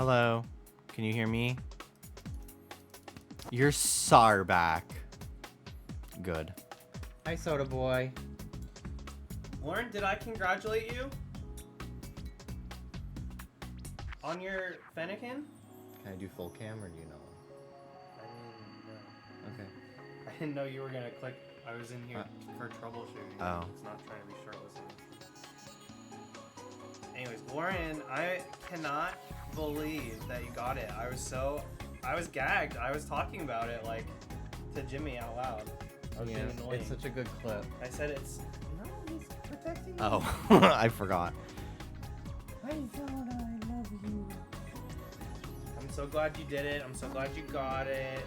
Hello. Can you hear me? You're Sarback. Good. Hi, Soda Boy. Lauren, did I congratulate you? On your Fennekin? Can I do full cam or do you know? I mean, no. Okay. I didn't know you were gonna click. I was in here for troubleshooting. Oh. It's not trying to be shirtless. Anyways, Lauren, I cannot believe that you got it. I was gagged. I was talking about it like to Jimmy out loud. I was being annoying. It's such a good clip. I said no, he's protecting you. Oh, I forgot. I thought I love you. I'm so glad you did it. I'm so glad you got it.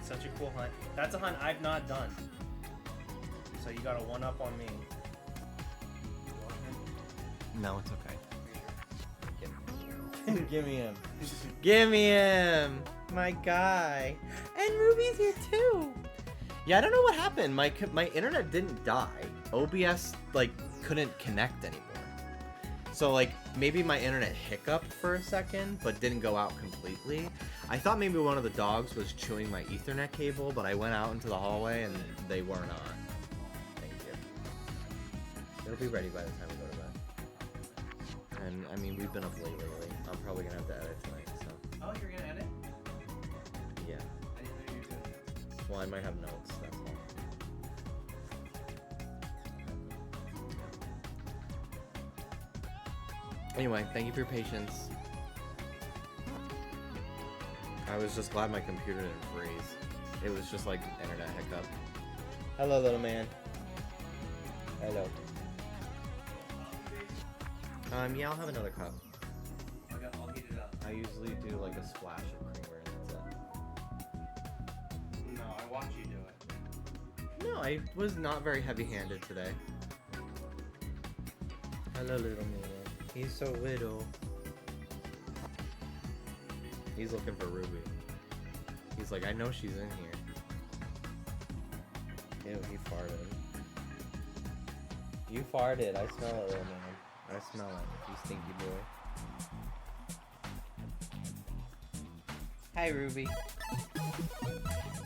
Such a cool hunt. That's a hunt I've not done. So you got a one up on me. No, it's okay. Give me him. Give me him. My guy. And Ruby's here too. Yeah, I don't know what happened. My internet didn't die. OBS like couldn't connect anymore. So like maybe my internet hiccuped for a second, but didn't go out completely. I thought maybe one of the dogs was chewing my Ethernet cable, but I went out into the hallway and they were not. Thank you. It'll be ready by the time we go to bed. And I mean, we've been up late lately. I'm probably gonna have to edit tonight, so. Oh, you're gonna edit? Yeah. I didn't know you were doing that. Well, I might have notes, that's all. Anyway, thank you for your patience. I was just glad my computer didn't freeze. It was just like internet hiccup. Hello, little man. Hello. Yeah, I'll have another cup. I'll heat it up. I usually do like a splash of creamer and that's it. No, I watch you do it. No, I was not very heavy-handed today. Hello, little man. He's so little. He's looking for Ruby. He's like, I know she's in here. Ew, he farted. You farted. I smell it, little man. I smell it, you stinky boy. Hi, Ruby.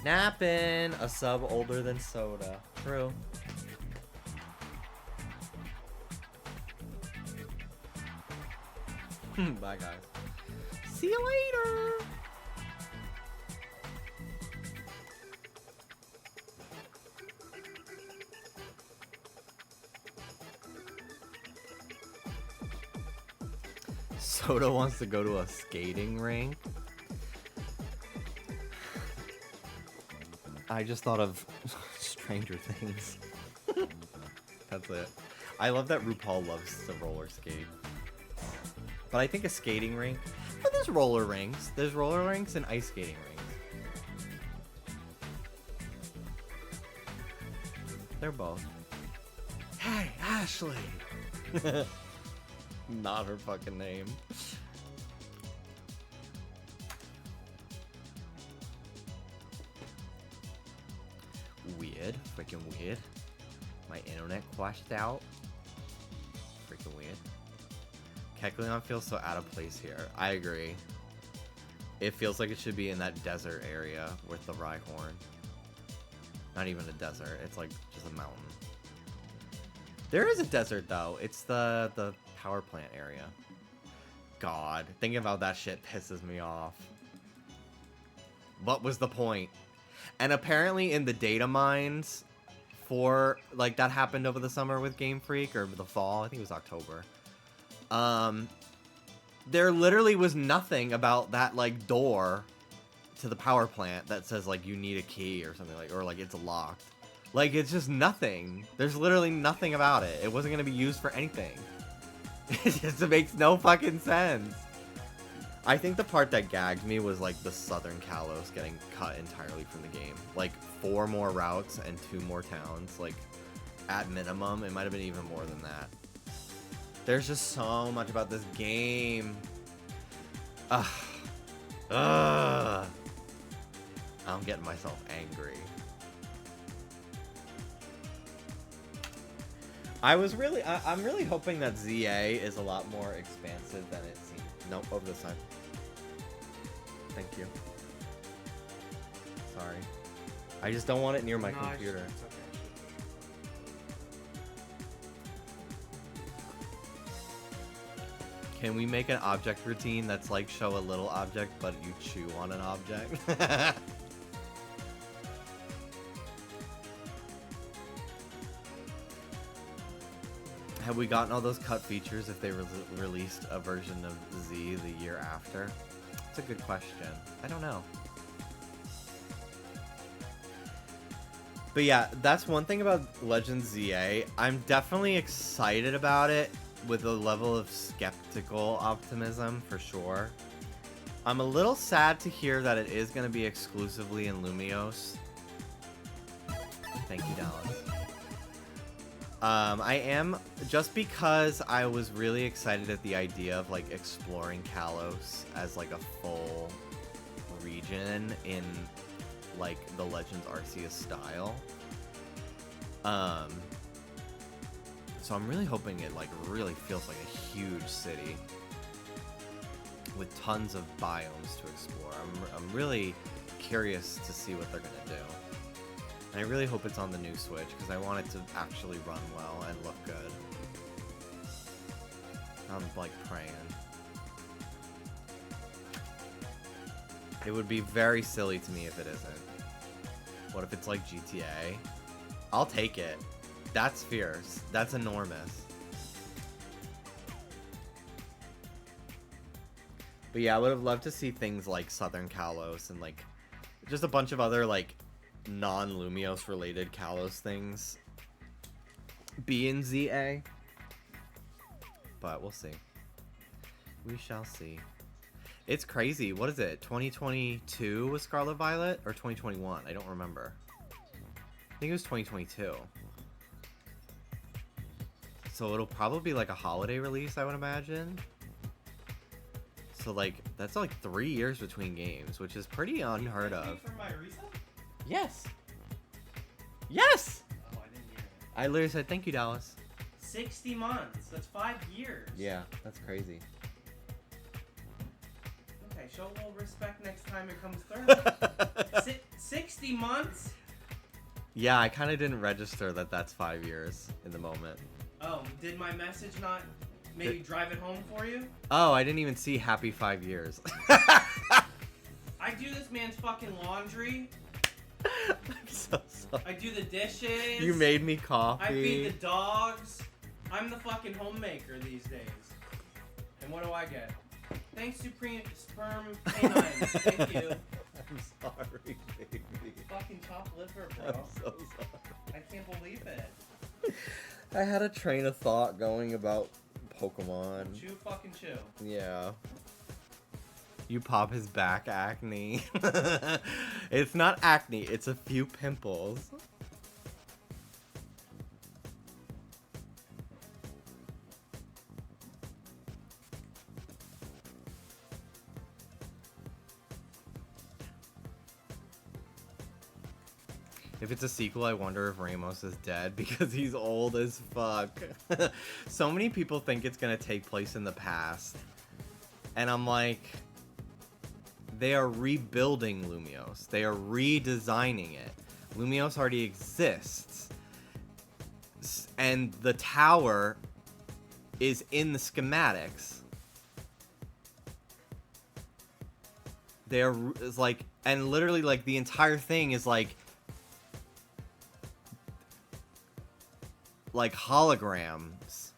Nappin'! A sub older than Soda. True. Bye, guys. See you later! Soda wants to go to a skating rink. I just thought of Stranger Things. That's it. I love that RuPaul loves to roller skate. But I think a skating rink. But there's roller rinks. There's roller rinks and ice skating rinks. They're both. Hey, Ashley! Not her fucking name. Weird. Freaking weird. My internet crashed out. Freaking weird. Kecleon feels so out of place here. I agree. It feels like it should be in that desert area with the Rhyhorn. Not even a desert. It's like just a mountain. There is a desert though. It's the power plant area. God, thinking about that shit pisses me off. What was the point? And apparently in the data mines for like that happened over the summer with Game Freak or the fall. I think it was October. There literally was nothing about that like door to the power plant that says like you need a key or something like, or like it's locked. Like it's just nothing. There's literally nothing about it. It wasn't gonna be used for anything. It just makes no fucking sense. I think the part that gagged me was like the Southern Kalos getting cut entirely from the game. Like 4 more routes and 2 more towns. Like at minimum, it might have been even more than that. There's just so much about this game. Ugh. Ugh. I'm getting myself angry. I'm really hoping that ZA is a lot more expansive than it seems. Nope, over this time. Thank you. Sorry. I just don't want it near my No, computer. it's okay. Can we make an object routine that's like show a little object, but you chew on an object? Have we gotten all those cut features if they released a version of Z the year after? That's a good question. I don't know. But yeah, that's one thing about Legends ZA. I'm definitely excited about it with a level of skeptical optimism for sure. I'm a little sad to hear that it is going to be exclusively in Lumiose. Thank you, Dallas. I am, just because I was really excited at the idea of like exploring Kalos as like a full region in like the Legends Arceus style. So I'm really hoping it like really feels like a huge city with tons of biomes to explore. I'm really curious to see what they're gonna do. And I really hope it's on the new Switch, because I want it to actually run well and look good. I'm, like, praying. It would be very silly to me if it isn't. What if it's like GTA? I'll take it. That's fierce. That's enormous. But yeah, I would have loved to see things like Southern Kalos and, like, just a bunch of other, like, non-Lumiose related Kalos things be in ZA, but we'll see. We shall see. It's crazy. What is it? 2022 was Scarlet Violet or 2021? I don't remember. I think it was 2022. So it'll probably be like a holiday release, I would imagine. So like that's like 3 years between games, which is pretty unheard of. Yes. Yes. Oh, I didn't hear it. I literally said thank you, Dallas. 60 months. That's 5 years. Yeah, that's crazy. Okay, show a little respect next time it comes through. 60 months? Yeah, I kind of didn't register that that's 5 years in the moment. Oh, did my message not maybe drive it home for you? Oh, I didn't even see happy 5 years. I do this man's fucking laundry. I'm so sorry. I do the dishes. You made me coffee. I feed the dogs. I'm the fucking homemaker these days. And what do I get? Thanks, Supreme Sperm Canines. Thank you. I'm sorry, baby. Fucking top liver, bro. I'm so sorry. I can't believe it. I had a train of thought going about Pokemon. Chew fucking chew. Yeah. You pop his back acne. It's not acne, it's a few pimples. If it's a sequel, I wonder if Ramos is dead because he's old as fuck. So many people think it's gonna take place in the past. And I'm like, they are rebuilding Lumiose. They are redesigning it. Lumiose already exists. And the tower is in the schematics. They're like, and literally like the entire thing is like holograms.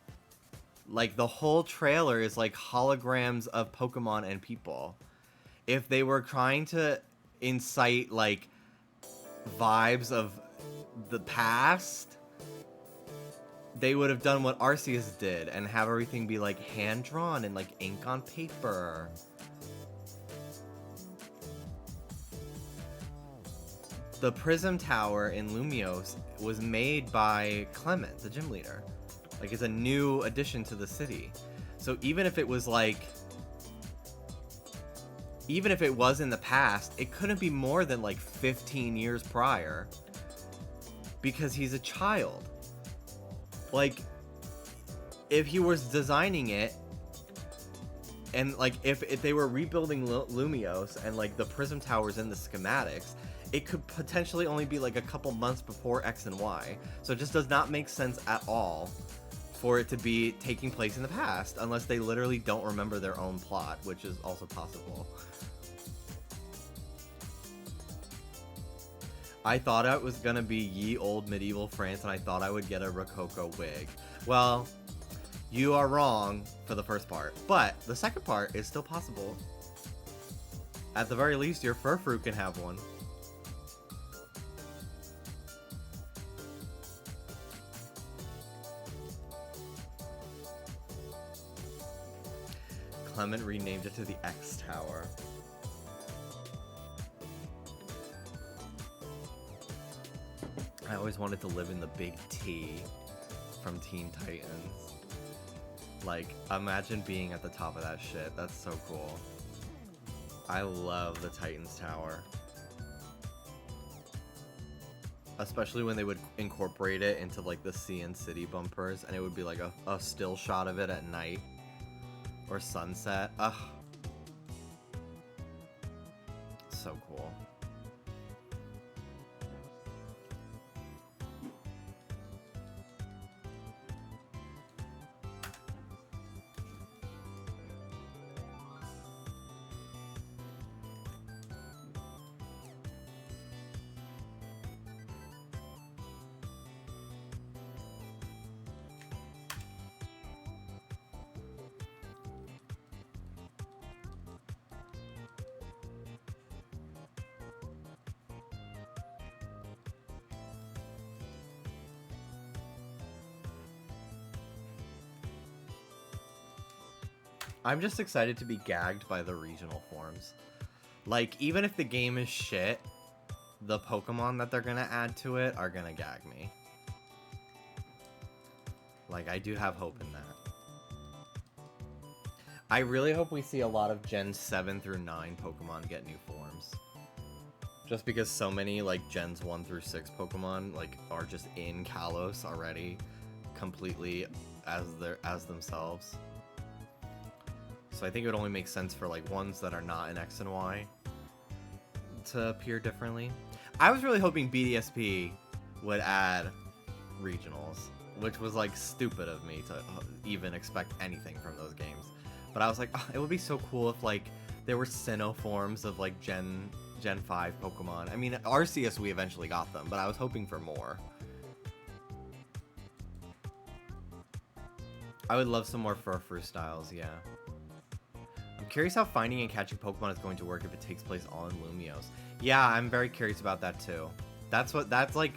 Like the whole trailer is like holograms of Pokemon and people. If they were trying to incite like vibes of the past, they would have done what Arceus did and have everything be like hand drawn and like ink on paper. The Prism Tower in Lumiose was made by Clement, the gym leader. Like, it's a new addition to the city. So even if it was like, even if it was in the past, it couldn't be more than like 15 years prior. Because he's a child. Like, if he was designing it And like if they were rebuilding Lumios and like the prism towers in the schematics, it could potentially only be like a couple months before X and Y. So it just does not make sense at all for it to be taking place in the past unless they literally don't remember their own plot, which is also possible. I thought it was gonna be ye old medieval France, and I thought I would get a Rococo wig. Well, you are wrong for the first part, but the second part is still possible. At the very least, your Furfrou can have one. Clement renamed it to the X Tower. I always wanted to live in the big T from Teen Titans. Like, imagine being at the top of that shit. That's so cool. I love the Titans Tower. Especially when they would incorporate it into like the Sea and City bumpers, and it would be like a still shot of it at night. Or sunset. Ugh. So cool. I'm just excited to be gagged by the regional forms. Like, even if the game is shit, the Pokemon that they're gonna add to it are gonna gag me. Like, I do have hope in that. I really hope we see a lot of Gen 7 through 9 Pokemon get new forms. Just because so many, like, Gens 1 through 6 Pokemon, like, are just in Kalos already, completely as themselves. So I think it would only make sense for like ones that are not in X and Y to appear differently. I was really hoping BDSP would add regionals, which was like stupid of me to even expect anything from those games. But I was like, oh, it would be so cool if like there were Sinnoh forms of like Gen 5 Pokemon. I mean, Arceus we eventually got them, but I was hoping for more. I would love some more Furfrou styles, yeah. I'm curious how finding and catching Pokemon is going to work if it takes place all in Lumios. Yeah, I'm very curious about that too. That's like,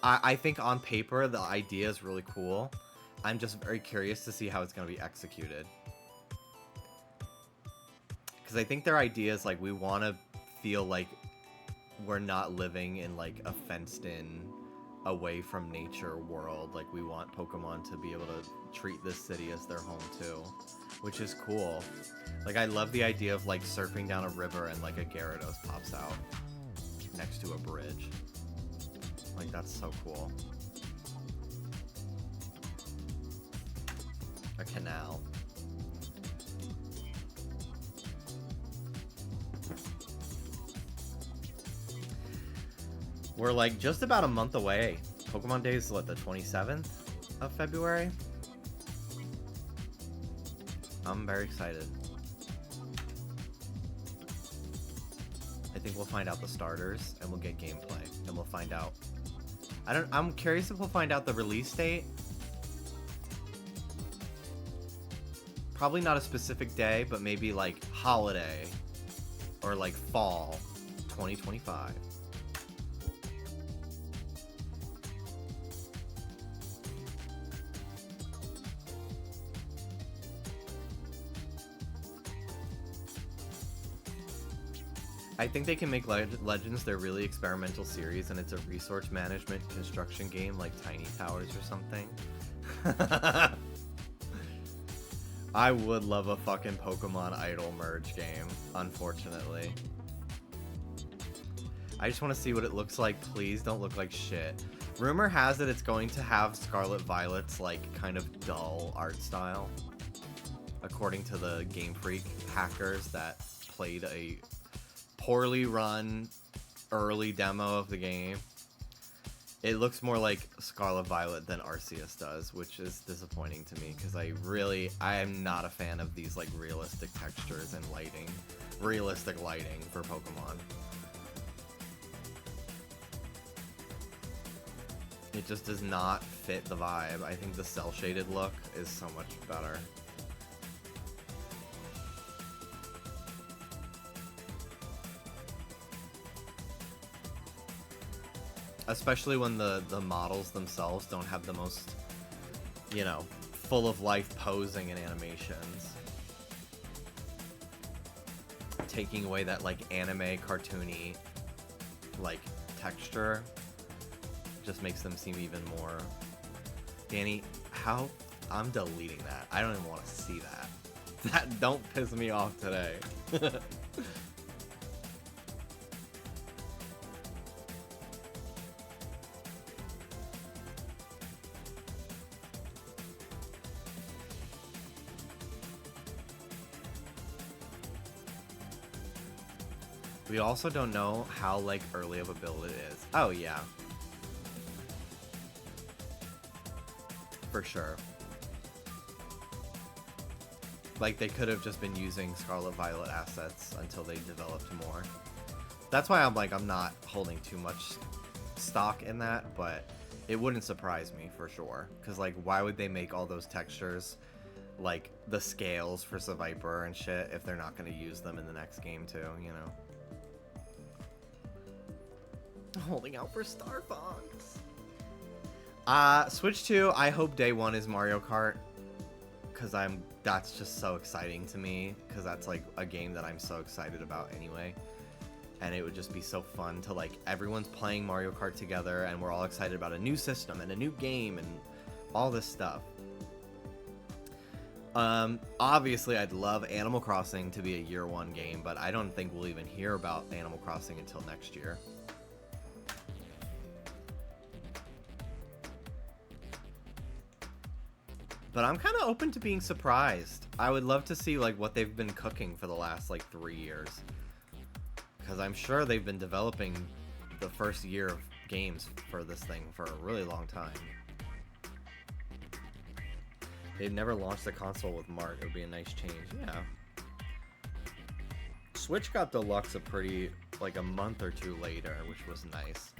I think on paper the idea is really cool. I'm just very curious to see how it's going to be executed. Because I think their idea is like, we want to feel like we're not living in like a fenced in, away from nature world. Like, we want Pokemon to be able to treat this city as their home too, which is cool. Like, I love the idea of like surfing down a river and like a Gyarados pops out next to a bridge. Like, that's so cool. A canal. We're like just about a month away. Pokemon Day is what, the 27th of February? I'm very excited. I think we'll find out the starters and we'll get gameplay and we'll find out. I'm curious if we'll find out the release date. Probably not a specific day, but maybe like holiday or like fall 2025. I think they can make Legends their really experimental series, and it's a resource management construction game like Tiny Towers or something. I would love a fucking Pokemon Idol merge game, unfortunately. I just want to see what it looks like. Please don't look like shit. Rumor has it it's going to have Scarlet Violet's like kind of dull art style. according to the Game Freak hackers that played a poorly run early demo of the game. It looks more like Scarlet Violet than Arceus does, which is disappointing to me because I am not a fan of these like realistic textures and lighting, realistic lighting for Pokemon. It just does not fit the vibe. I think the cell shaded look is so much better. Especially when the models themselves don't have the most, you know, full of life posing and animations. Taking away that like anime cartoony like texture just makes them seem even more. Danny, how? I'm deleting that. I don't even want to see that. That don't piss me off today. We also don't know how, like, early of a build it is. Oh, yeah. For sure. Like, they could have just been using Scarlet Violet assets until they developed more. That's why I'm like, I'm not holding too much stock in that, but it wouldn't surprise me for sure. Because, like, why would they make all those textures, like, the scales for Seviper and shit, if they're not going to use them in the next game, too, you know? Holding out for Star Fox. Switch 2, I hope day one is Mario Kart. Because that's just so exciting to me. Because that's like a game that I'm so excited about anyway. And it would just be so fun to like, everyone's playing Mario Kart together. And we're all excited about a new system and a new game and all this stuff. Obviously I'd love Animal Crossing to be a year one game. But I don't think we'll even hear about Animal Crossing until next year. But I'm kind of open to being surprised. I would love to see like what they've been cooking for the last like 3 years. Because I'm sure they've been developing the first year of games for this thing for a really long time. They've never launched the console with Mart. It would be a nice change. Yeah. Switch got Deluxe like a month or two later, which was nice.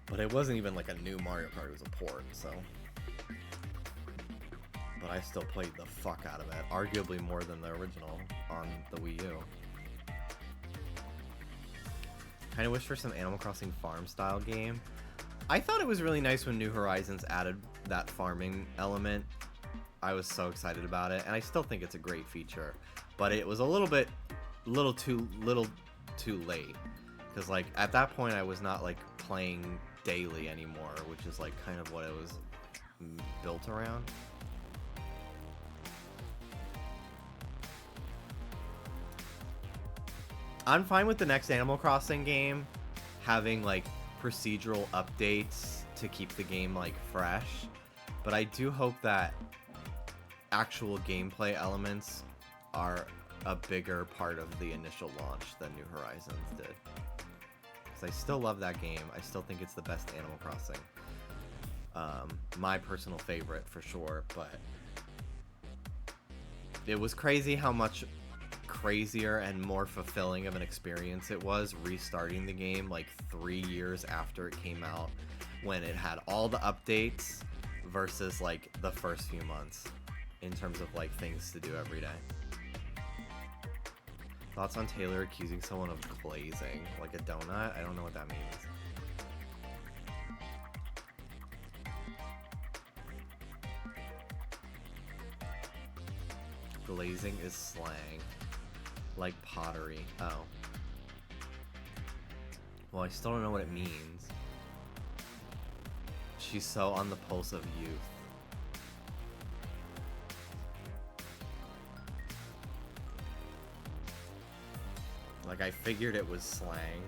But it wasn't even like a new Mario Kart. It was a port, so... But I still played the fuck out of it, arguably more than the original on the Wii U. Kinda wish for some Animal Crossing farm style game. I thought it was really nice when New Horizons added that farming element. I was so excited about it, and I still think it's a great feature. But it was a little too late. Because like at that point I was not like playing daily anymore, which is like kind of what it was built around. I'm fine with the next Animal Crossing game having like procedural updates to keep the game like fresh, but I do hope that actual gameplay elements are a bigger part of the initial launch than New Horizons did. Because I still love that game. I still think it's the best Animal Crossing. My personal favorite for sure, but it was crazy how much crazier and more fulfilling of an experience it was restarting the game like 3 years after it came out, when it had all the updates versus like the first few months in terms of like things to do every day. Thoughts on Taylor accusing someone of glazing like a donut? I don't know what that means. Glazing is slang. Like pottery. Oh. Well, I still don't know what it means. She's so on the pulse of youth. Like, I figured it was slang.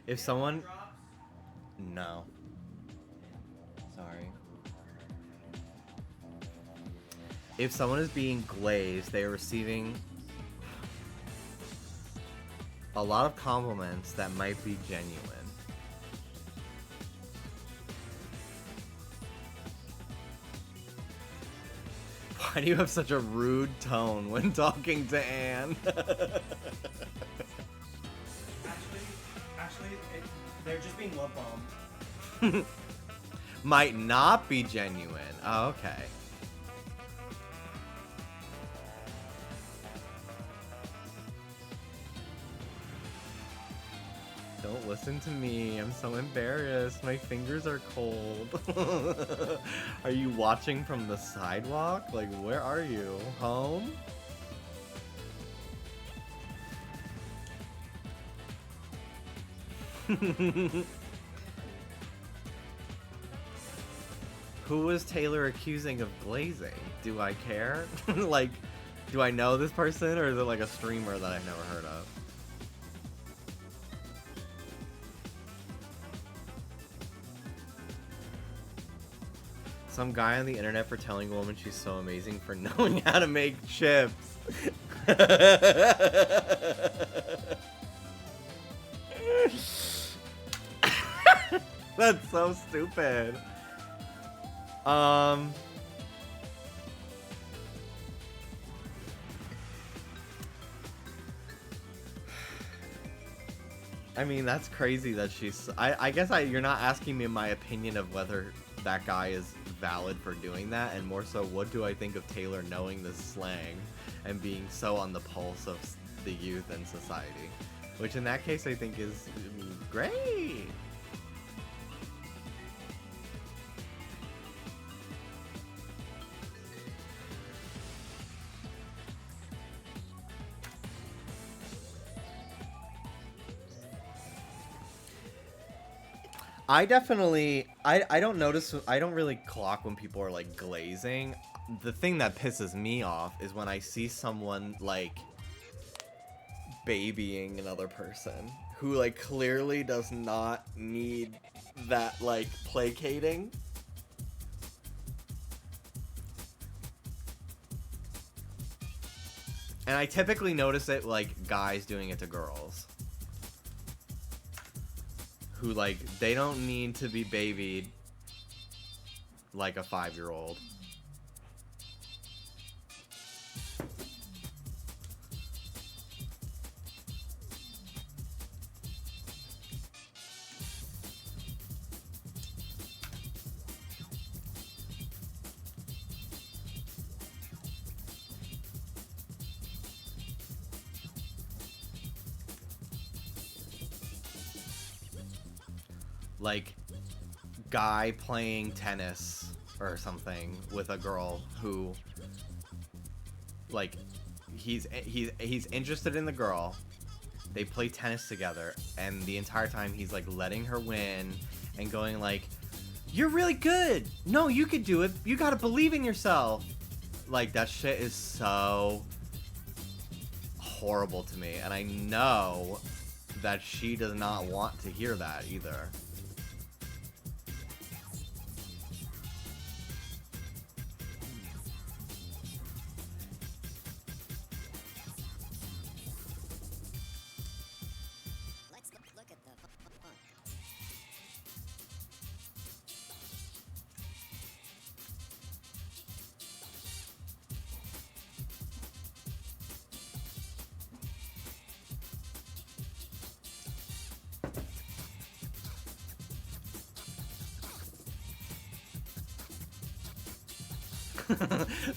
If someone... No. Sorry. If someone is being glazed, they are receiving a lot of compliments that might be genuine. Why do you have such a rude tone when talking to Anne? Actually, they're just being love bombed. Might not be genuine. Oh, okay. Don't listen to me. I'm so embarrassed. My fingers are cold. Are you watching from the sidewalk? Like, where are you? Home? Who was Taylor accusing of glazing? Do I care? Like, do I know this person, or is it like a streamer that I've never heard of? Some guy on the internet for telling a woman she's so amazing for knowing how to make chips. That's so stupid. I mean, that's crazy that she's... I guess you're not asking me my opinion of whether that guy is valid for doing that, and more so, what do I think of Taylor knowing this slang and being so on the pulse of the youth and society? Which in that case I think is great. I definitely, I don't notice, I don't really clock when people are like glazing. The thing that pisses me off is when I see someone like babying another person who like clearly does not need that like placating. And I typically notice it like guys doing it to girls. Who, like, they don't need to be babied like a 5-year-old. Like, guy playing tennis or something with a girl who, like, he's interested in the girl. They play tennis together, and the entire time he's like letting her win and going like, "You're really good. No, you could do it. You gotta believe in yourself." Like, that shit is so horrible to me, and I know that she does not want to hear that either.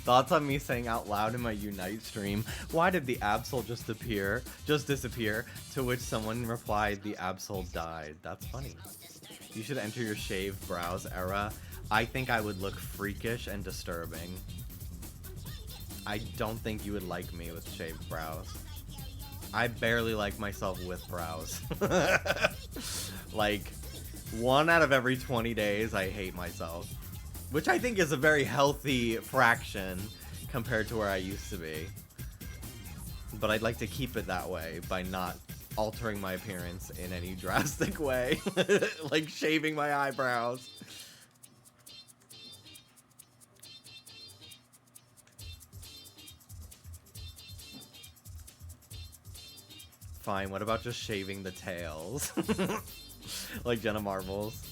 Thoughts on me saying out loud in my Unite stream, "Why did the Absol just disappear?" To which someone replied, "The Absol died." That's funny. You should enter your shaved brows era. I think I would look freakish and disturbing. I don't think you would like me with shaved brows. I barely like myself with brows. Like, 1 out of every 20 days I hate myself. Which I think is a very healthy fraction compared to where I used to be. But I'd like to keep it that way by not altering my appearance in any drastic way. Like shaving my eyebrows. Fine, what about just shaving the tails? Like Jenna Marbles.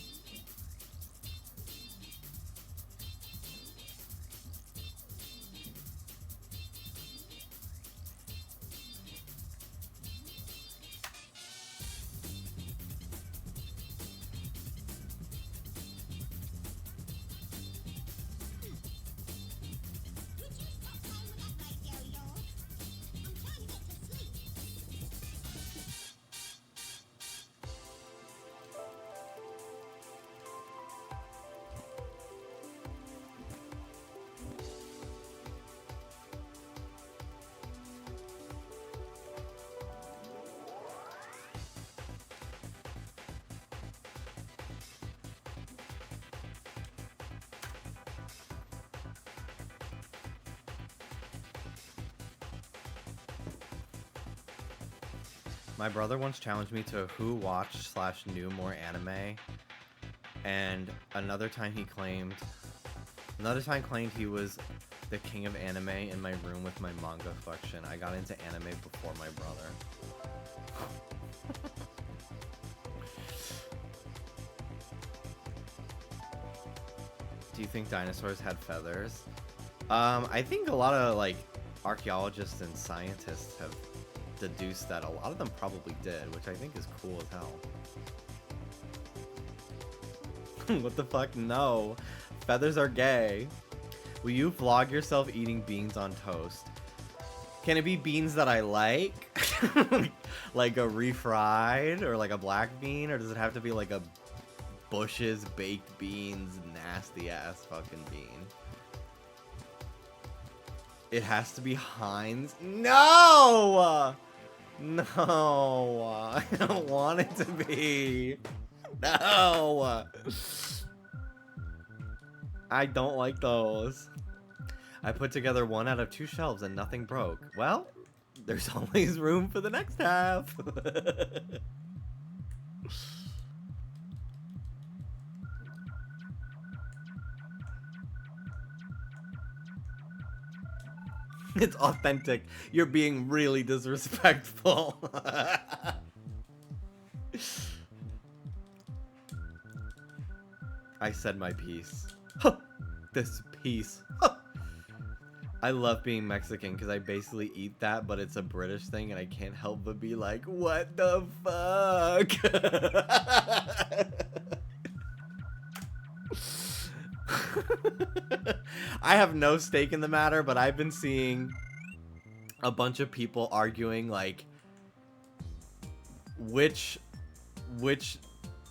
My brother once challenged me to who watched / knew more anime, and another time claimed he was the king of anime in my room with my manga collection. I got into anime before my brother. Do you think dinosaurs had feathers? I think a lot of like archaeologists and scientists have deduced that a lot of them probably did, which I think is cool as hell. What the fuck? No. Feathers are gay. Will you vlog yourself eating beans on toast? Can it be beans that I like? Like a refried or like a black bean? Or does it have to be like a Bush's baked beans nasty ass fucking bean? It has to be Heinz? No! No! I don't want it to be. No! I don't like those. I put together 1 out of 2 shelves and nothing broke. Well, there's always room for the next half. It's authentic. You're being really disrespectful. I said my piece. This piece. I love being Mexican because I basically eat that, but it's a British thing and I can't help but be like, what the fuck? I have no stake in the matter, but I've been seeing a bunch of people arguing like which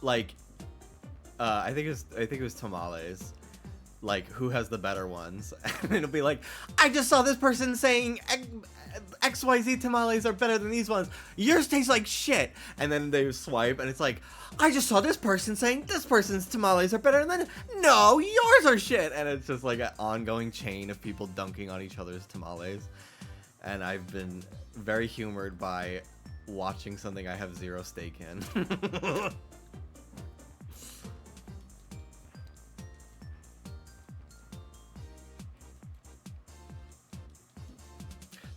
like I think it was tamales, like who has the better ones. And it'll be like, I just saw this person saying XYZ tamales are better than these ones. Yours taste like shit. And then they swipe and it's like, I just saw this person saying this person's tamales are better than, no, yours are shit. And it's just like an ongoing chain of people dunking on each other's tamales. And I've been very humored by watching something I have zero stake in.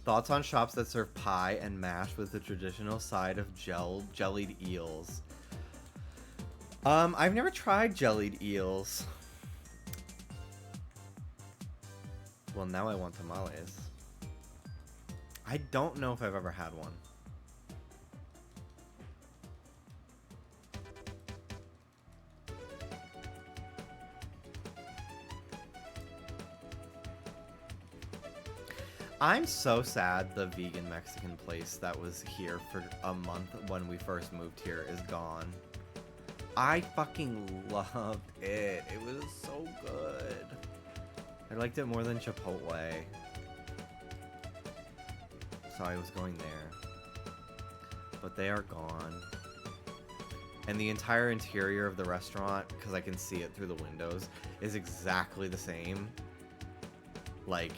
Thoughts on shops that serve pie and mash with the traditional side of jellied eels? I've never tried jellied eels. Well, now I want tamales. I don't know if I've ever had one. I'm so sad the vegan Mexican place that was here for a month when we first moved here is gone. I fucking loved it. It was so good. I liked it more than Chipotle. So I was going there. But they are gone. And the entire interior of the restaurant, because I can see it through the windows, is exactly the same. Like,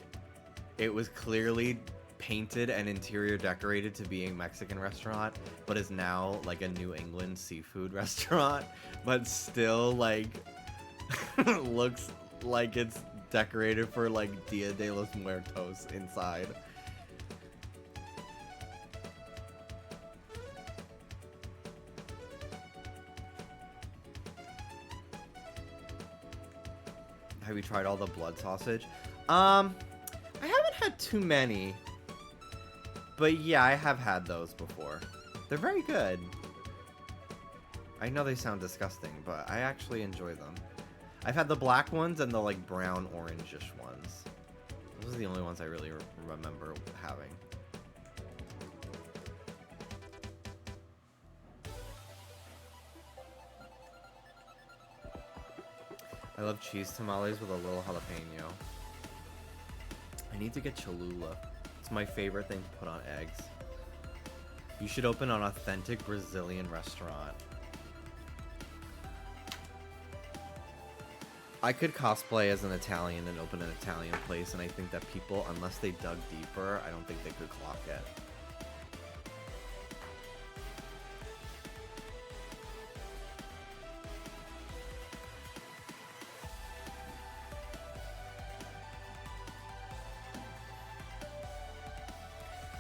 it was clearly painted and interior decorated to be a Mexican restaurant, but is now like a New England seafood restaurant, but still like looks like it's decorated for like Dia de los Muertos inside. Have you tried all the blood sausage? I haven't had too many. But yeah, I have had those before. They're very good. I know they sound disgusting, but I actually enjoy them. I've had the black ones and the like brown orange-ish ones. Those are the only ones I really remember having. I love cheese tamales with a little jalapeno. I need to get Cholula. It's my favorite thing to put on eggs. You should open an authentic Brazilian restaurant. I could cosplay as an Italian and open an Italian place, and I think that people, unless they dug deeper, I don't think they could clock it.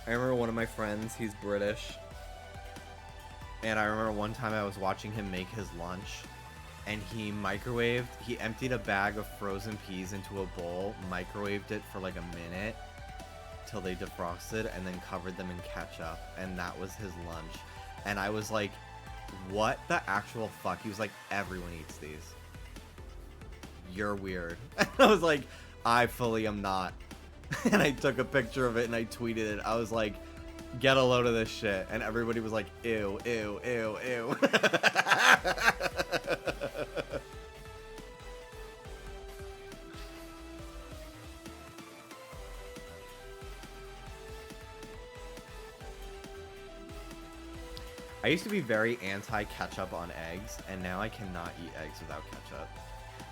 I remember one of my friends, he's British, and I remember one time I was watching him make his lunch, and he emptied a bag of frozen peas into a bowl, microwaved it for like a minute till they defrosted, and then covered them in ketchup, and that was his lunch. And I was like, what the actual fuck? He was like, everyone eats these. You're weird. And I was like, I fully am not. And I took a picture of it and I tweeted it. I was like, get a load of this shit. And everybody was like, ew, ew, ew, ew. I used to be very anti-ketchup on eggs, and now I cannot eat eggs without ketchup.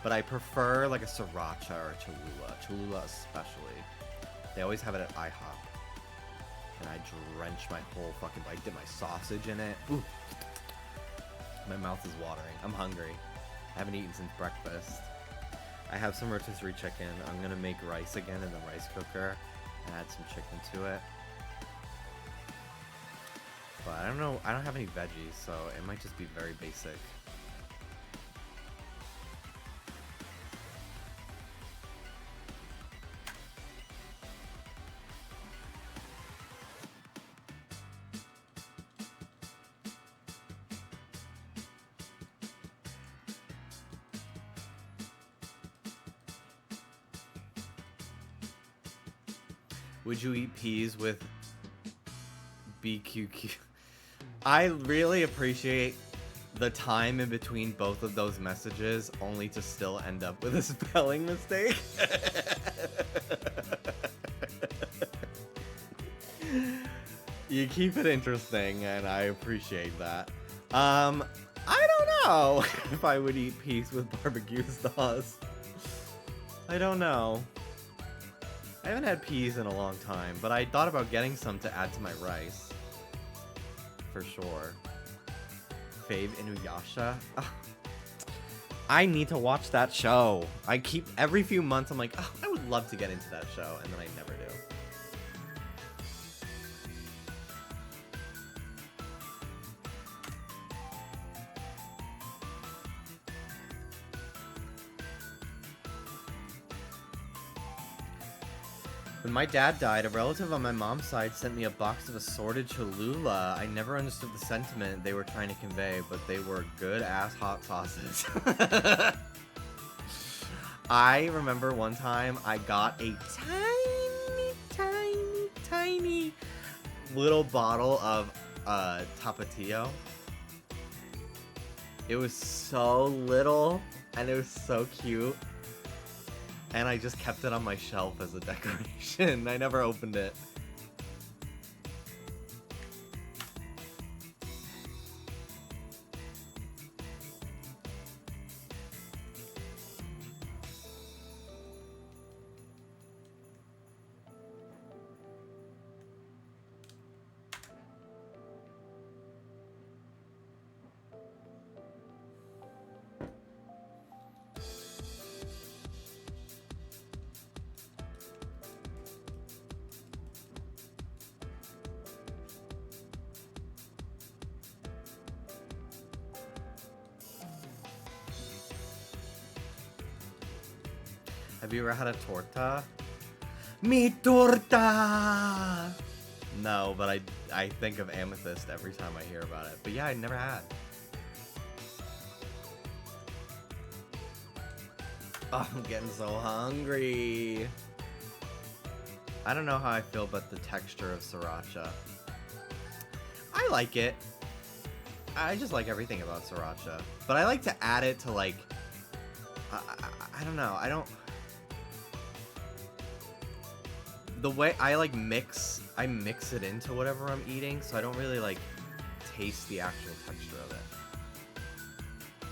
But I prefer like a sriracha or a Cholula especially. They always have it at IHOP. And I drench my whole fucking bite, dip my sausage in it. Ooh. My mouth is watering. I'm hungry. I haven't eaten since breakfast. I have some rotisserie chicken. I'm gonna make rice again in the rice cooker and add some chicken to it. But I don't know, I don't have any veggies, so it might just be very basic. Would you eat peas with BQQ? I really appreciate the time in between both of those messages, only to still end up with a spelling mistake. You keep it interesting, and I appreciate that. I don't know if I would eat peas with barbecue sauce. I don't know. I haven't had peas in a long time, but I thought about getting some to add to my rice. For sure. Fave Inuyasha? Ugh. I need to watch that show. I keep, every few months, I'm like, oh, I would love to get into that show, and then I never do. When my dad died, a relative on my mom's side sent me a box of assorted Cholula. I never understood the sentiment they were trying to convey, but they were good-ass hot sauces. I remember one time I got a tiny little bottle of Tapatio. It was so little, and it was so cute. And I just kept it on my shelf as a decoration. I never opened it. Have you ever had a torta? Mi torta! No, but I think of amethyst every time I hear about it. But yeah, I never had. Oh, I'm getting so hungry. I don't know how I feel about the texture of sriracha. I like it. I just like everything about sriracha. But I like to add it to like... I don't know. I don't... The way I like mix it into whatever I'm eating, so I don't really like taste the actual texture of it.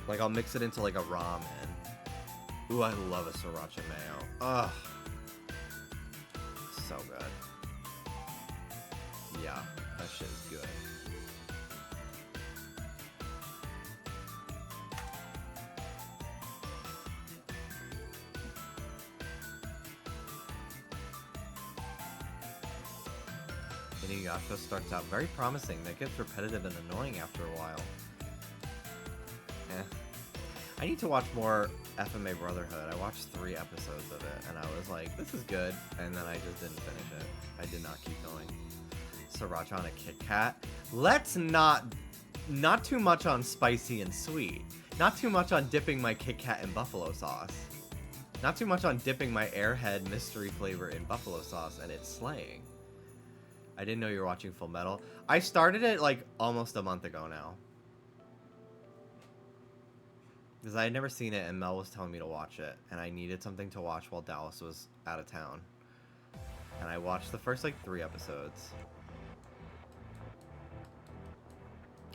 Like I'll mix it into like a ramen. Ooh, I love a sriracha mayo. Ugh. So good. Yeah, that shit is good. Inuyasha starts out very promising, that gets repetitive and annoying after a while. Eh. I need to watch more FMA Brotherhood. I watched 3 episodes of it, and I was like, this is good, and then I just didn't finish it. I did not keep going. Sriracha on a Kit Kat. Let's not too much on spicy and sweet. Not too much on dipping my Kit Kat in buffalo sauce. Not too much on dipping my Airhead mystery flavor in buffalo sauce, and it's slaying. I didn't know you were watching Full Metal. I started it like almost a month ago now. Because I had never seen it and Mel was telling me to watch it. And I needed something to watch while Dallas was out of town. And I watched the first like 3 episodes.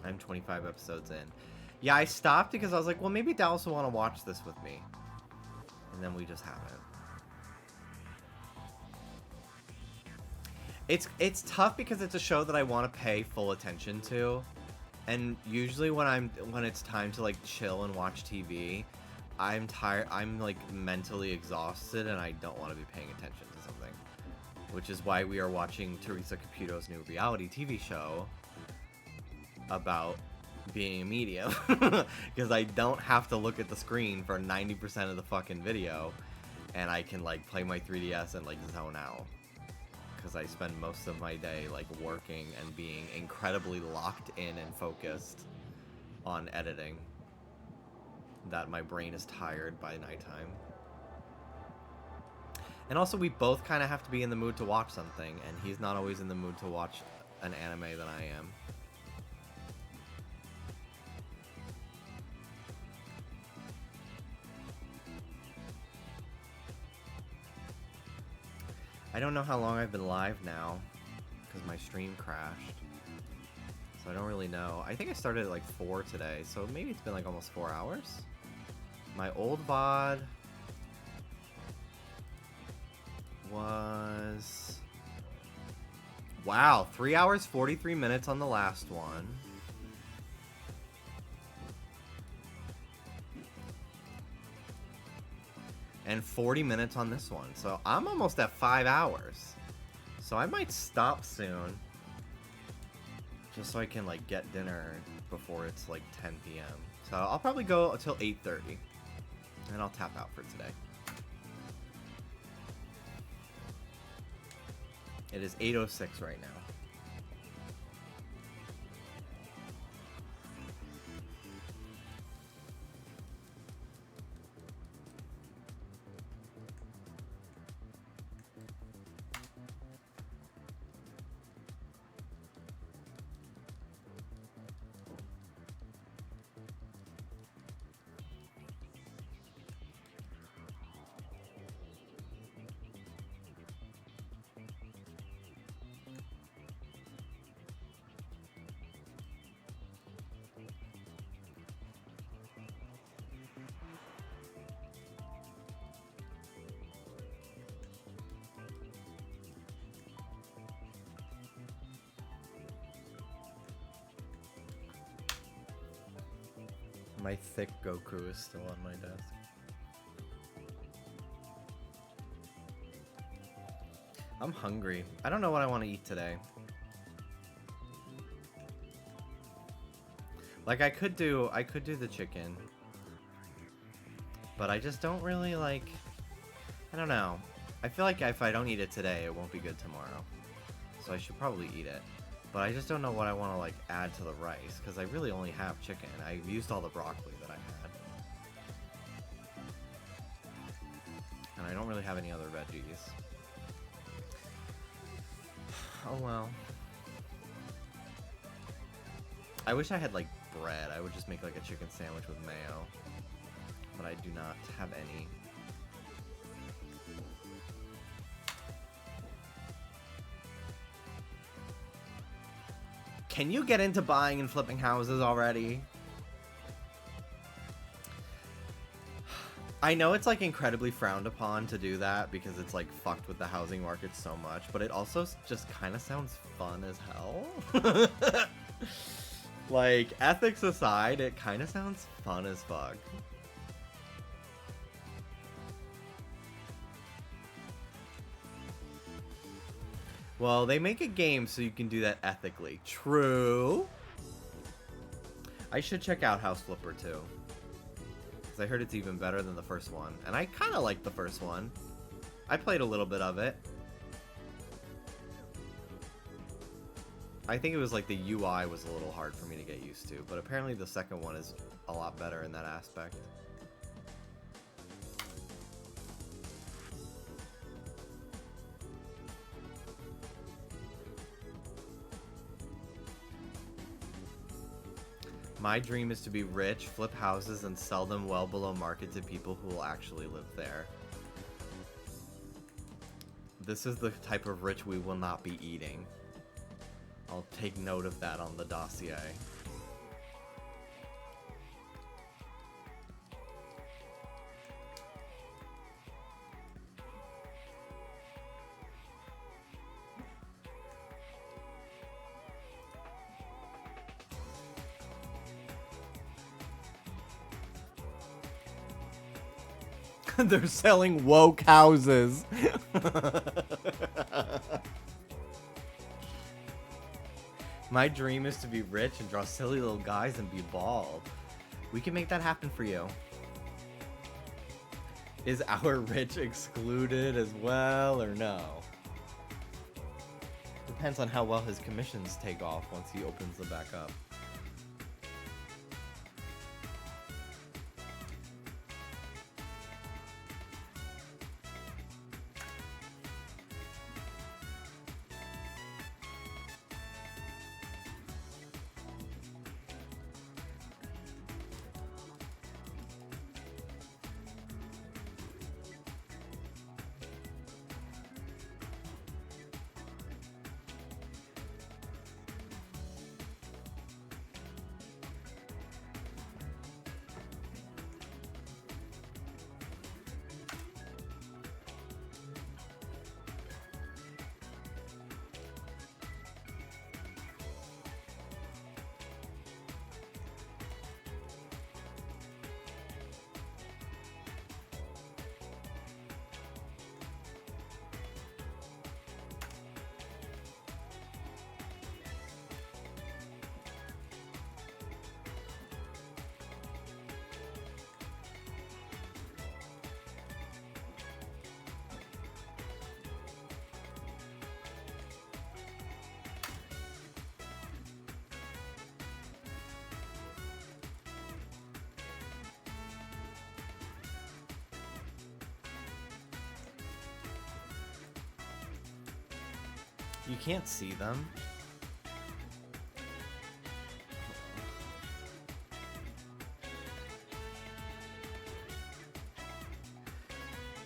I'm 25 episodes in. Yeah, I stopped because I was like, well, maybe Dallas will want to watch this with me. And then we just haven't. It's tough because it's a show that I want to pay full attention to, and usually when it's time to like chill and watch TV, I'm tired. I'm like mentally exhausted, and I don't want to be paying attention to something. Which is why we are watching Teresa Caputo's new reality TV show about being a medium, because I don't have to look at the screen for 90% of the fucking video, and I can like play my 3DS and like zone out. Because I spend most of my day like working and being incredibly locked in and focused on editing, that my brain is tired by nighttime. And also we both kind of have to be in the mood to watch something, and he's not always in the mood to watch an anime that I am. I don't know how long I've been live now, because my stream crashed. So I don't really know. I think I started at like 4 today, so maybe it's been like almost 4 hours. My old VOD was... Wow, 3 hours, 43 minutes on the last one. And 40 minutes on this one. So I'm almost at 5 hours. So I might stop soon. Just so I can like get dinner before it's like 10 p.m. So I'll probably go until 8:30. And I'll tap out for today. It is 8:06 right now. My thick Goku is still on my desk. I'm hungry. I don't know what I want to eat today. Like I could do the chicken. But I just don't really like I don't know. I feel like if I don't eat it today, it won't be good tomorrow. So I should probably eat it. But I just don't know what I want to like add to the rice, because I really only have chicken. I've used all the broccoli that I had. And I don't really have any other veggies. Oh well. I wish I had like bread. I would just make like a chicken sandwich with mayo. But I do not have any. Can you get into buying and flipping houses already? I know it's like incredibly frowned upon to do that because it's like fucked with the housing market so much, but it also just kind of sounds fun as hell. Like, ethics aside, it kind of sounds fun as fuck. Well, they make a game so you can do that ethically. True. I should check out House Flipper too. Because I heard it's even better than the first one. And I kind of liked the first one. I played a little bit of it. I think it was like the UI was a little hard for me to get used to. But apparently the second one is a lot better in that aspect. My dream is to be rich, flip houses, and sell them well below market to people who will actually live there. This is the type of rich we will not be eating. I'll take note of that on the dossier. They're selling woke houses. My dream is to be rich and draw silly little guys and be bald. We can make that happen for you. Is our rich excluded as well or no? Depends on how well his commissions take off once he opens them back up. You can't see them.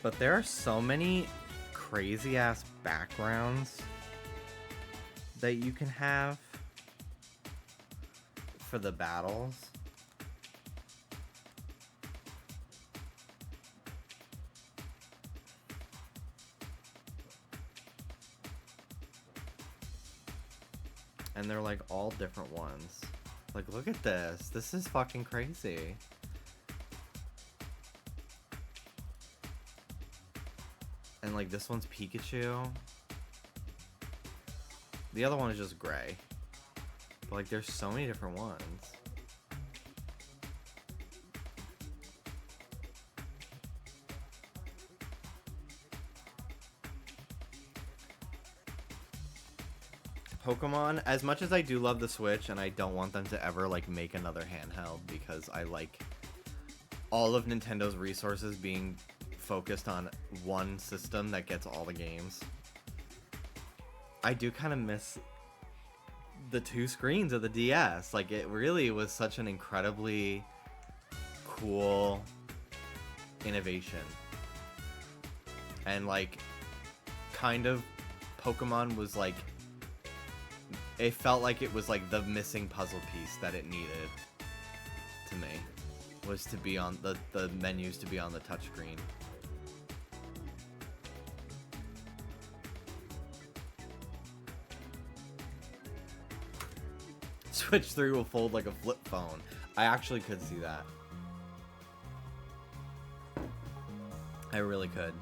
But there are so many crazy ass backgrounds that you can have for the battles. And they're like all different ones. Like, look at this. This is fucking crazy. And like this one's Pikachu. The other one is just gray. But like there's so many different ones. Pokemon, as much as I do love the Switch, and I don't want them to ever, like, make another handheld, because I like all of Nintendo's resources being focused on one system that gets all the games. I do kind of miss the 2 screens of the DS. Like, it really was such an incredibly cool innovation. And, like, kind of Pokemon was, like, it felt like it was, like, the missing puzzle piece that it needed to me, was to be on the menus to be on the touchscreen. Switch 3 will fold like a flip phone. I actually could see that. I really could.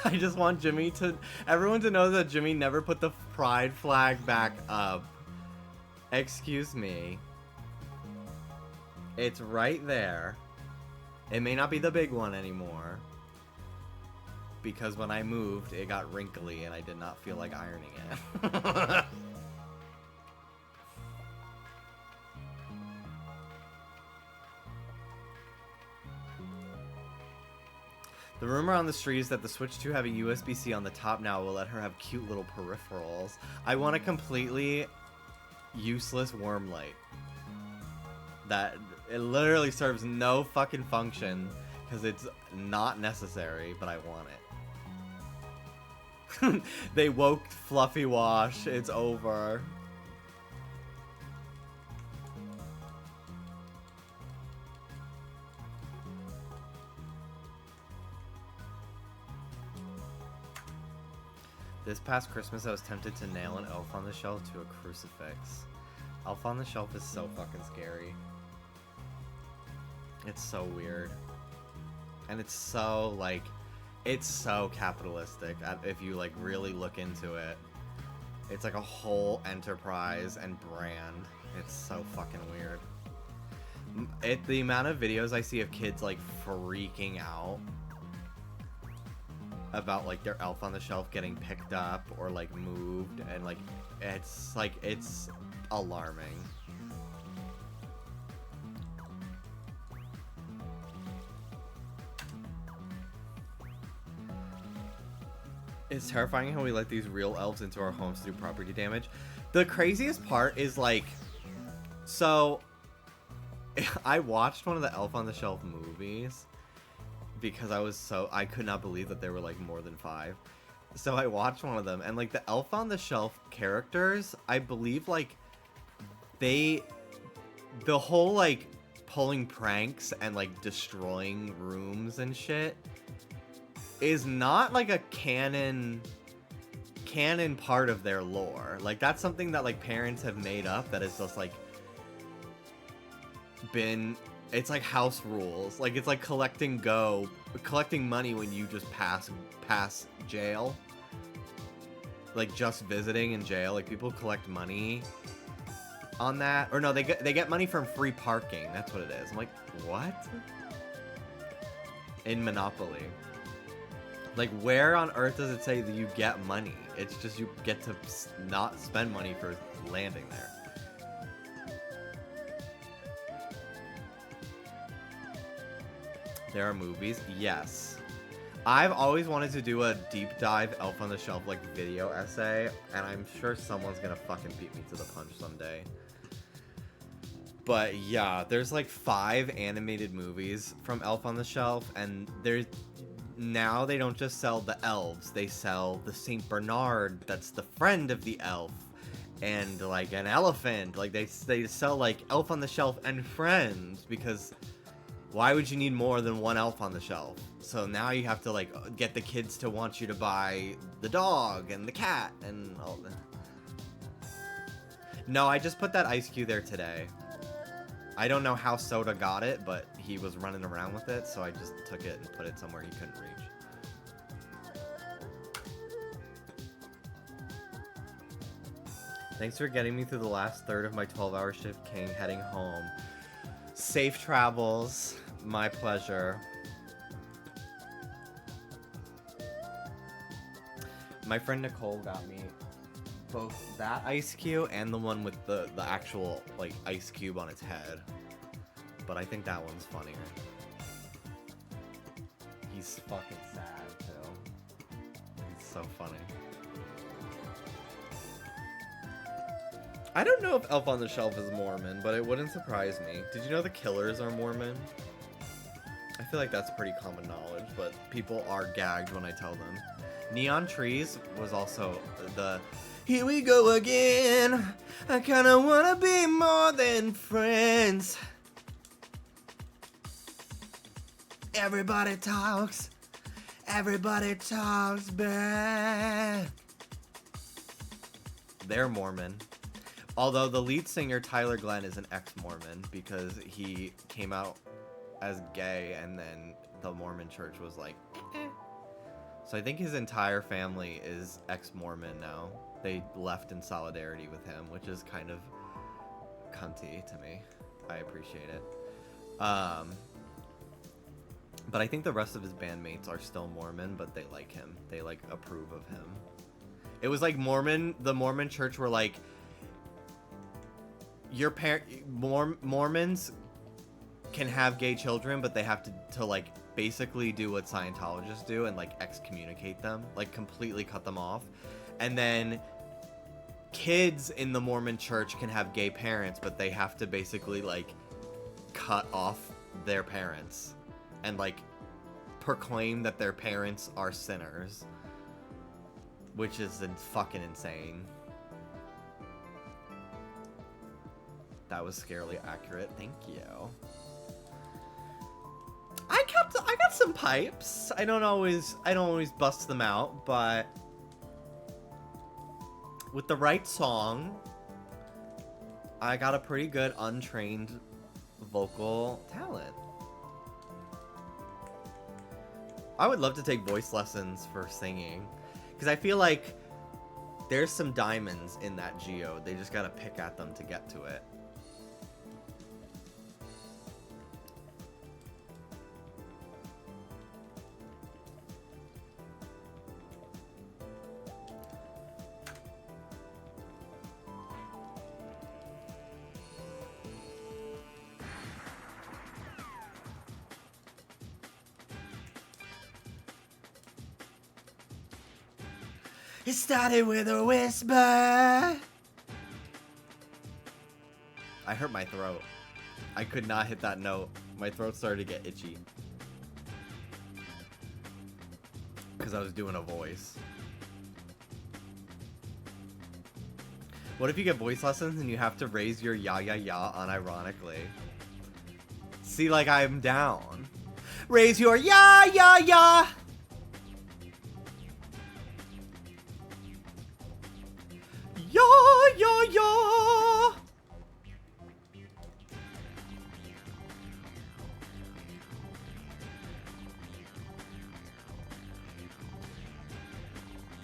I just want everyone to know that Jimmy never put the pride flag back up. Excuse me. It's right there. It may not be the big one anymore, because when I moved, it got wrinkly and I did not feel like ironing it. The rumor on the street is that the Switch 2 having USB-C on the top now will let her have cute little peripherals. I want a completely useless worm light. That it literally serves no fucking function because it's not necessary, but I want it. They woke Fluffy Wash. It's over. This past Christmas, I was tempted to nail an Elf on the Shelf to a crucifix. Elf on the Shelf is so fucking scary. It's so weird. And it's so, like, it's so capitalistic if you, like, really look into it. It's like a whole enterprise and brand. It's so fucking weird. The amount of videos I see of kids, like, freaking out about, like, their Elf on the Shelf getting picked up or, like, moved, and, like, it's alarming. It's terrifying how we let these real elves into our homes to do property damage. The craziest part is, like, so I watched one of the Elf on the Shelf movies because I could not believe that there were, like, more than 5. So I watched one of them, and, like, the Elf on the Shelf characters, I believe, like, the whole, like, pulling pranks and, like, destroying rooms and shit is not, like, a canon part of their lore. Like, that's something that, like, parents have made up that is just, like, it's like house rules. Like, it's like collecting money when you just pass jail. Like, just visiting in jail. Like, people collect money on that. Or no, they get money from free parking. That's what it is. I'm like, what? In Monopoly. Like, where on earth does it say that you get money? It's just you get to not spend money for landing there. There are movies? Yes. I've always wanted to do a deep dive Elf on the Shelf, like, video essay, and I'm sure someone's gonna fucking beat me to the punch someday. But yeah, there's like 5 animated movies from Elf on the Shelf, and now they don't just sell the elves, they sell the Saint Bernard that's the friend of the elf, and like an elephant. Like, they sell like Elf on the Shelf and Friends, because Why would you need more than one elf on the shelf? So now you have to like get the kids to want you to buy the dog and the cat and all that. No, I just put that ice cube there today. I don't know how Soda got it, but he was running around with it, so I just took it and put it somewhere he couldn't reach. Thanks for getting me through the last third of my 12-hour shift, King, heading home. Safe travels. My pleasure. My friend Nicole got me both that ice cube and the one with the actual like ice cube on its head. But I think that one's funnier. He's fucking sad too. He's so funny. I don't know if Elf on the Shelf is Mormon, but it wouldn't surprise me. Did you know the Killers are Mormon? I feel like that's pretty common knowledge, but people are gagged when I tell them. Neon Trees was also the here we go again. I kinda wanna be more than friends. Everybody talks back. They're Mormon. Although the lead singer Tyler Glenn is an ex-Mormon because he came out as gay and then the Mormon church was like, eh. So I think his entire family is ex-Mormon now. They left in solidarity with him, which is kind of cunty to me. I appreciate it. But I think the rest of his bandmates are still Mormon, but they like him. They like approve of him. It was like the Mormon church were like, Mormons can have gay children, but they have to like basically do what Scientologists do and like excommunicate them, like completely cut them off. And then kids in the Mormon church can have gay parents, but they have to basically like cut off their parents and like proclaim that their parents are sinners, which is fucking insane. That was scarily accurate. Thank you. I got some pipes. I don't always bust them out, but with the right song, I got a pretty good untrained vocal talent. I would love to take voice lessons for singing, because I feel like there's some diamonds in that geode. They just gotta pick at them to get to it. It started with a whisper. I hurt my throat. I could not hit that note. My throat started to get itchy. Because I was doing a voice. What if you get voice lessons and you have to raise your ya ya ya unironically? See, like I'm down. Raise your ya ya ya. Ya, ya, ya.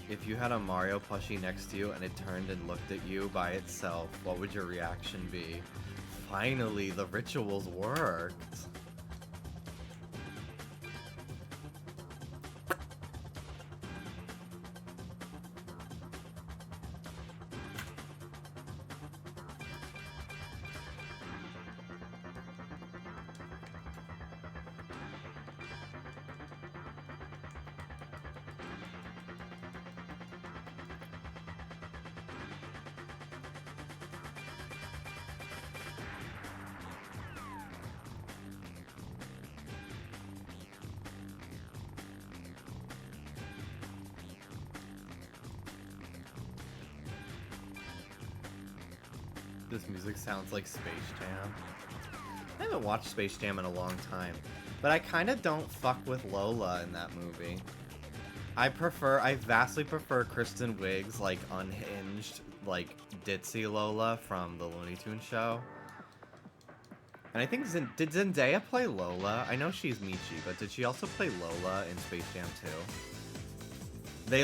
If you had a Mario plushie next to you and it turned and looked at you by itself, what would your reaction be? Finally, the rituals worked. This music sounds like Space Jam. haven't watched Space Jam in a long time, but I kind of don't fuck with Lola in that movie. I vastly prefer Kristen Wiig's, like, unhinged, like, ditzy Lola from the Looney Tunes show. And I think, did Zendaya play Lola? I know she's Michi, but did she also play Lola in Space Jam 2?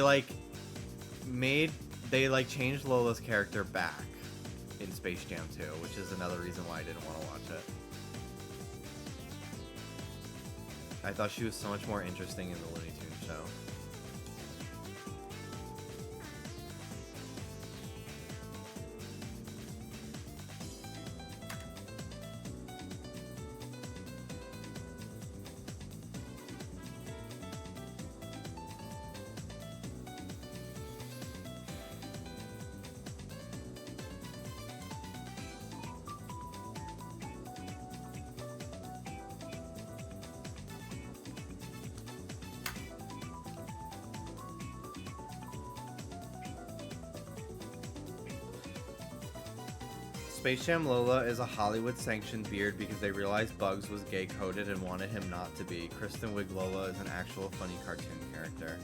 They changed Lola's character back in Space Jam 2, which is another reason why I didn't want to watch it. I thought she was so much more interesting in the Looney Tunes show. Space Jam Lola is a Hollywood-sanctioned beard because they realized Bugs was gay-coded and wanted him not to be. Kristen Wiig Lola is an actual funny cartoon character.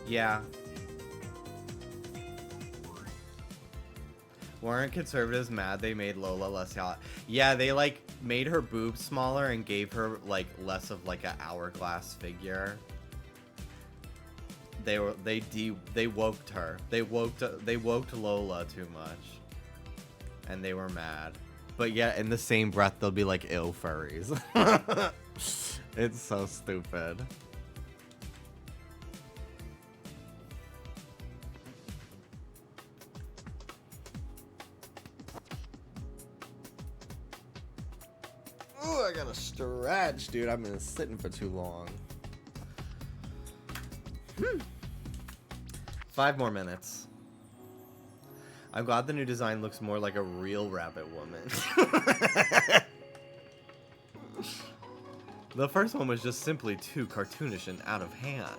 Yeah. Weren't conservatives mad they made Lola less hot? Yeah, they, like, made her boobs smaller and gave her, like, less of, like, an hourglass figure. They woked her. They woked Lola too much. And they were mad. But yet in the same breath they'll be like, ill furries. It's so stupid. Ooh, I gotta stretch, dude. I've been sitting for too long. 5 more minutes. I'm glad the new design looks more like a real rabbit woman. The first one was just simply too cartoonish and out of hand.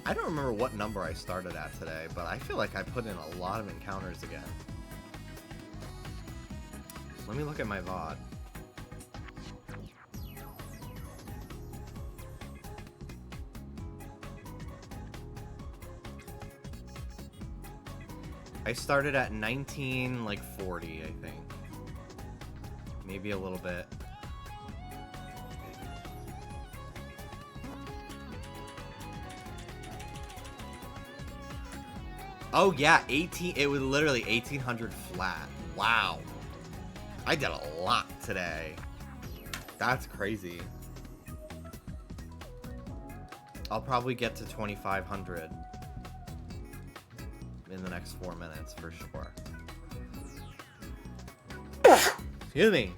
I don't remember what number I started at today, but I feel like I put in a lot of encounters again. Let me look at my VOD. I started at 1940, I think. Maybe a little bit. Oh yeah, it was literally 1800 flat. Wow. I did a lot today. That's crazy. I'll probably get to 2500 in the next 4 minutes for sure. Excuse me.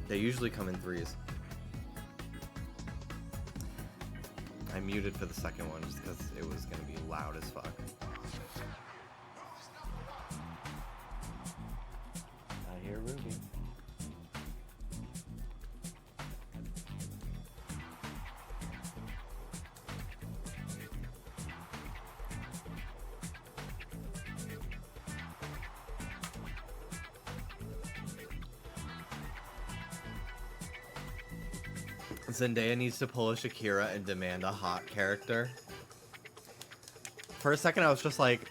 They usually come in threes. I muted for the second one just because it was going to be loud as fuck. I hear Ruby. Zendaya needs to pull a Shakira and demand a hot character. For a second, I was just like,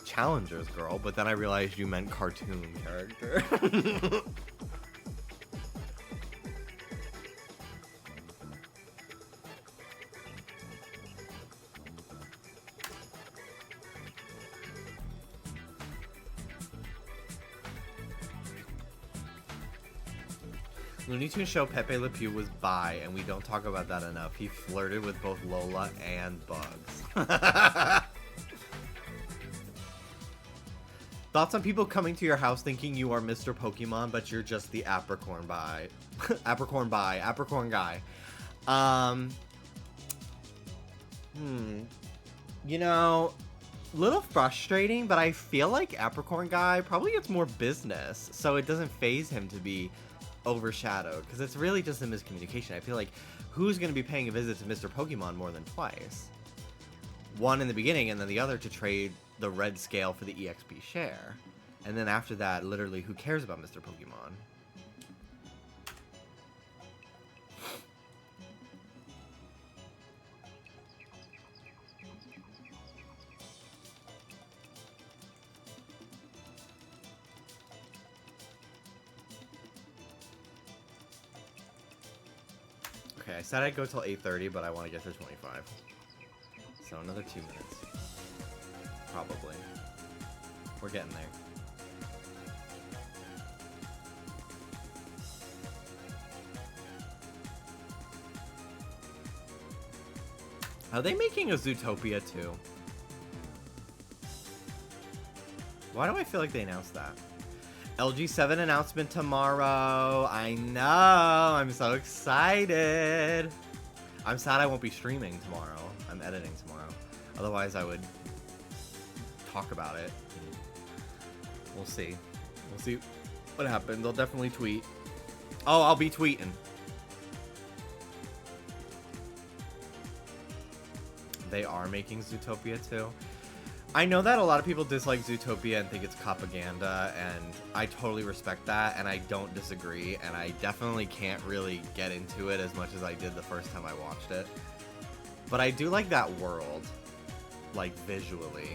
Challengers girl, but then I realized you meant cartoon character. Looney Tunes show Pepe Le Pew was bi, and we don't talk about that enough. He flirted with both Lola and Bugs. Thoughts on people coming to your house thinking you are Mr. Pokemon, but you're just the Apricorn bi. Apricorn guy. You know, little frustrating, but I feel like Apricorn guy probably gets more business, so it doesn't phase him to be overshadowed, because it's really just a miscommunication. I feel like who's going to be paying a visit to Mr. Pokemon more than twice? One in the beginning, and then the other to trade the red scale for the EXP share. And then after that, literally, who cares about Mr. Pokemon? Okay, I said I'd go till 8:30, but I want to get to 25. So another 2 minutes. Probably. We're getting there. Are they making a Zootopia too? Why do I feel like they announced that? LG7 announcement tomorrow. I know. I'm so excited. I'm sad I won't be streaming tomorrow. I'm editing tomorrow. Otherwise, I would talk about it. We'll see. We'll see what happens. They'll definitely tweet. Oh, I'll be tweeting. They are making Zootopia too. I know that a lot of people dislike Zootopia and think it's propaganda, and I totally respect that, and I don't disagree, and I definitely can't really get into it as much as I did the first time I watched it. But I do like that world, like, visually.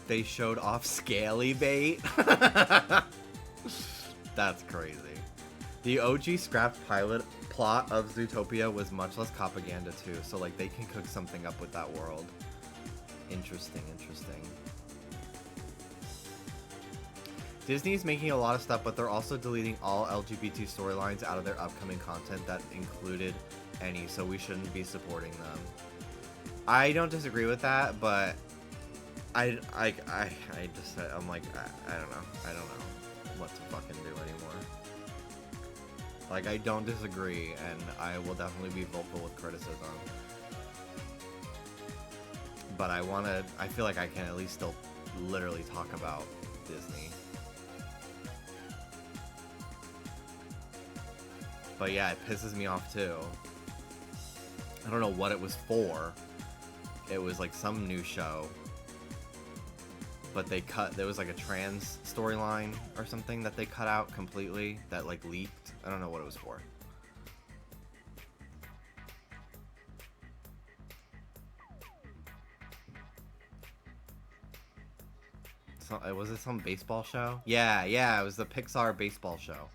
They showed off Scaly Bait. That's crazy. The OG scrapped pilot plot of Zootopia was much less propaganda too, so like they can cook something up with that world. Interesting, interesting. Disney's making a lot of stuff, but they're also deleting all LGBT storylines out of their upcoming content that included any, so we shouldn't be supporting them. I don't disagree with that, but I'm like, I don't know what to fucking do anymore. Like, I don't disagree, and I will definitely be vocal with criticism. But I feel like I can at least still literally talk about Disney. But yeah, it pisses me off too. I don't know what it was for. It was like some new show. But there was like a trans storyline or something that they cut out completely that like leaked. I don't know what it was for. So, was it some baseball show? Yeah, it was the Pixar baseball show.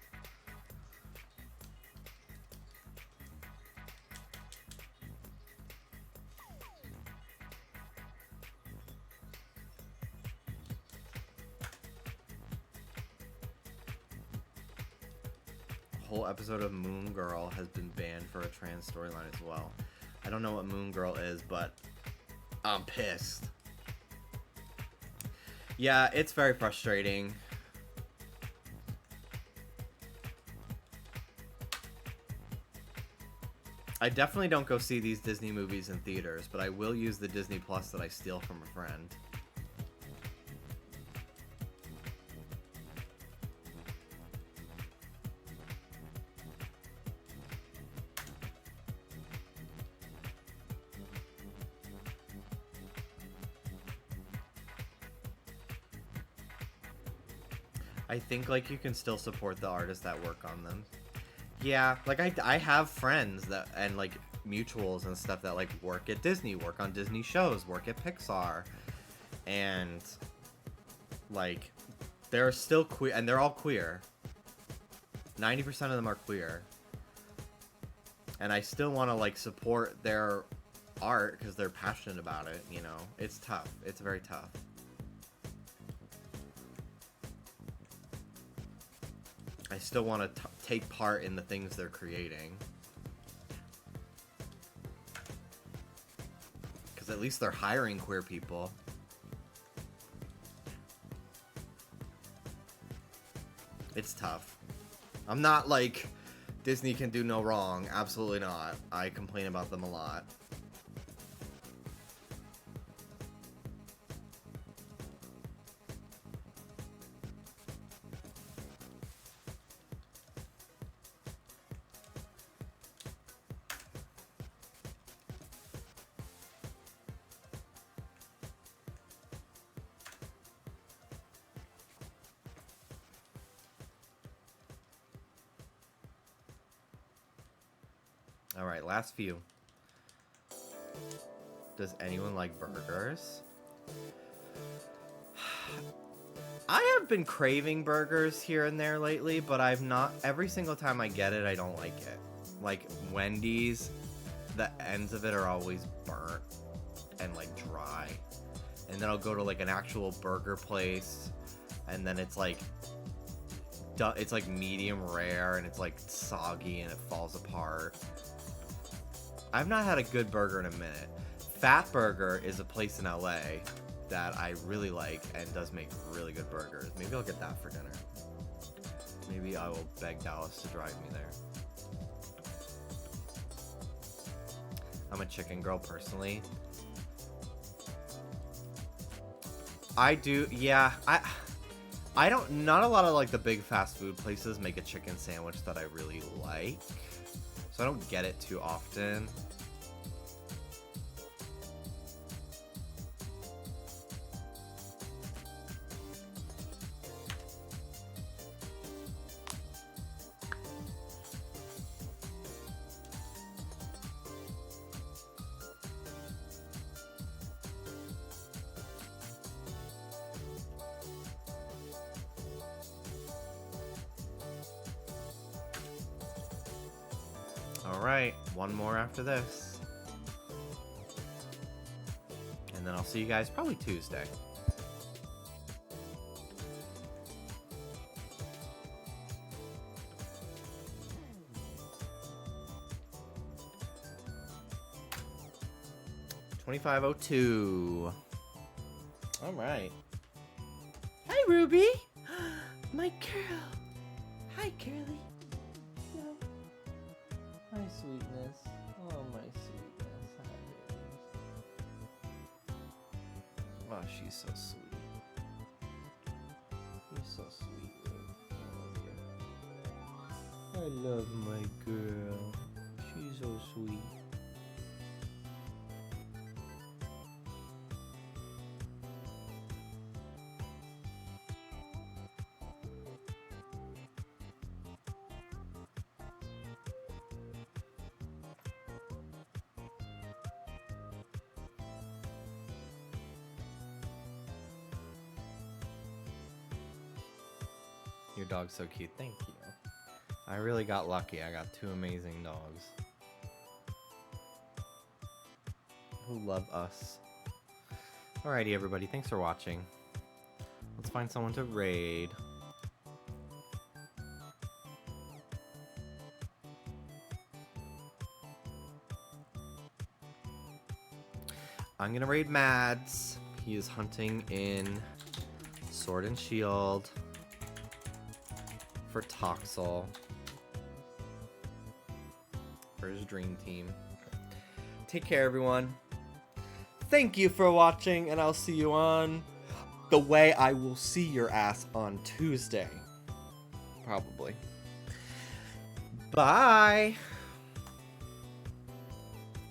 Whole episode of Moon Girl has been banned for a trans storyline as well. I don't know what Moon Girl is, but I'm pissed. Yeah, it's very frustrating. I definitely don't go see these Disney movies in theaters, but I will use the Disney Plus that I steal from a friend. I think like you can still support the artists that work on them. Yeah, like I have friends that and like mutuals and stuff that like work at Disney, work on Disney shows, work at Pixar, and like they're still queer, and they're all queer. 90% of them are queer. And I still want to like support their art because they're passionate about it, you know. It's tough. It's very tough. I still want to take part in the things they're creating. Because at least they're hiring queer people. It's tough. I'm not like Disney can do no wrong. Absolutely not. I complain about them a lot. Alright, last few. Does anyone like burgers? I have been craving burgers here and there lately, but I've not... Every single time I get it, I don't like it. Like, Wendy's, the ends of it are always burnt and, like, dry. And then I'll go to, like, an actual burger place, and then it's, like... It's, like, medium rare, and it's, like, soggy, and it falls apart. I've not had a good burger in a minute. Fat Burger is a place in LA that I really like and does make really good burgers. Maybe I'll get that for dinner. Maybe I will beg Dallas to drive me there. I'm a chicken girl personally. I do, yeah. I don't, not a lot of like the big fast food places make a chicken sandwich that I really like. So I don't get it too often. Alright, one more after this. And then I'll see you guys probably Tuesday. $25.02. Alright. Hi, Ruby! My girl! Hi, Curly! My sweetness. Oh, my sweetness. Hi, baby. Oh, she's so sweet. You're so sweet, Ruby. I love my girl. She's so sweet. Your dog's so cute. Thank you. I really got lucky. I got two amazing dogs who love us. Alrighty, everybody. Thanks for watching. Let's find someone to raid. I'm gonna raid Mads. He is hunting in Sword and Shield for Toxel for his dream team. Take care, everyone. Thank you for watching, and I'll see you on the way I will see your ass on Tuesday. Probably. Bye.